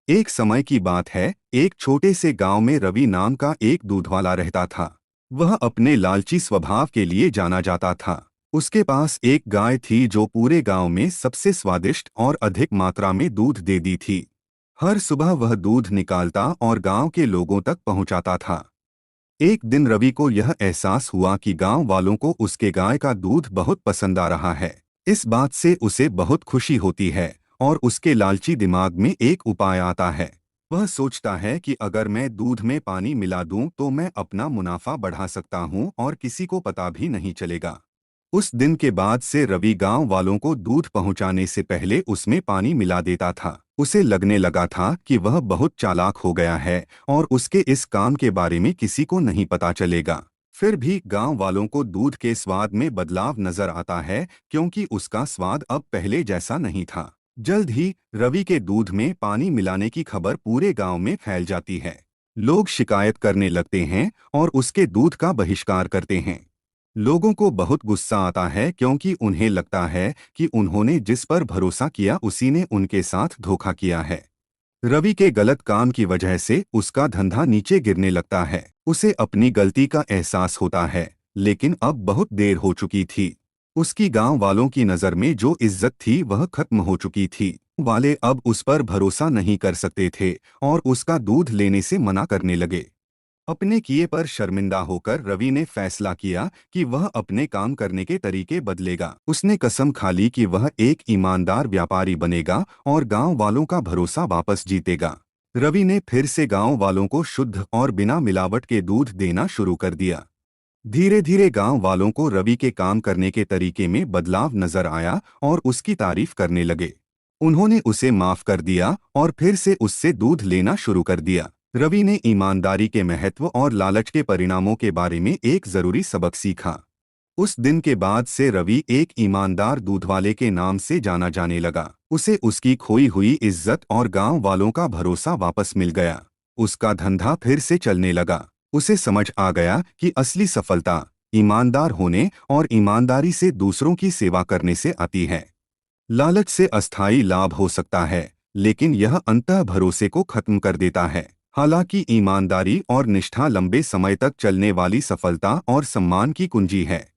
एक समय की बात है, एक छोटे से गांव में रवि नाम का एक दूधवाला रहता था। वह अपने लालची स्वभाव के लिए जाना जाता था। उसके पास एक गाय थी जो पूरे गांव में सबसे स्वादिष्ट और अधिक मात्रा में दूध देती थी। हर सुबह वह दूध निकालता और गांव के लोगों तक पहुंचाता था। एक दिन रवि को यह एहसास हुआ कि गांव वालों को उसके गाय का दूध बहुत पसंद आ रहा है। इस बात से उसे बहुत खुशी होती है और उसके लालची दिमाग में एक उपाय आता है। वह सोचता है कि अगर मैं दूध में पानी मिला दूं तो मैं अपना मुनाफा बढ़ा सकता हूं और किसी को पता भी नहीं चलेगा। उस दिन के बाद से रवि गांव वालों को दूध पहुंचाने से पहले उसमें पानी मिला देता था। उसे लगने लगा था कि वह बहुत चालाक हो गया है और उसके इस काम के बारे में किसी को नहीं पता चलेगा। फिर भी गांव वालों को दूध के स्वाद में बदलाव नजर आता है, क्योंकि उसका स्वाद अब पहले जैसा नहीं था। जल्द ही रवि के दूध में पानी मिलाने की खबर पूरे गांव में फैल जाती है। लोग शिकायत करने लगते हैं और उसके दूध का बहिष्कार करते हैं। लोगों को बहुत गुस्सा आता है, क्योंकि उन्हें लगता है कि उन्होंने जिस पर भरोसा किया उसी ने उनके साथ धोखा किया है। रवि के गलत काम की वजह से उसका धंधा नीचे गिरने लगता है। उसे अपनी गलती का एहसास होता है, लेकिन अब बहुत देर हो चुकी थी। उसकी गांव वालों की नज़र में जो इज्जत थी वह खत्म हो चुकी थी। वाले अब उस पर भरोसा नहीं कर सकते थे और उसका दूध लेने से मना करने लगे। अपने किए पर शर्मिंदा होकर रवि ने फैसला किया कि वह अपने काम करने के तरीके बदलेगा। उसने कसम खा ली कि वह एक ईमानदार व्यापारी बनेगा और गांव वालों का भरोसा वापस जीतेगा। रवि ने फिर से गांव वालों को शुद्ध और बिना मिलावट के दूध देना शुरू कर दिया। धीरे धीरे गांव वालों को रवि के काम करने के तरीके में बदलाव नजर आया और उसकी तारीफ करने लगे। उन्होंने उसे माफ कर दिया और फिर से उससे दूध लेना शुरू कर दिया। रवि ने ईमानदारी के महत्व और लालच के परिणामों के बारे में एक जरूरी सबक सीखा। उस दिन के बाद से रवि एक ईमानदार दूधवाले के नाम से जाना जाने लगा। उसे उसकी खोई हुई इज्जत और गांव वालों का भरोसा वापस मिल गया। उसका धंधा फिर से चलने लगा। उसे समझ आ गया कि असली सफलता ईमानदार होने और ईमानदारी से दूसरों की सेवा करने से आती है। लालच से अस्थायी लाभ हो सकता है, लेकिन यह अंतः भरोसे को खत्म कर देता है। हालांकि ईमानदारी और निष्ठा लंबे समय तक चलने वाली सफलता और सम्मान की कुंजी है।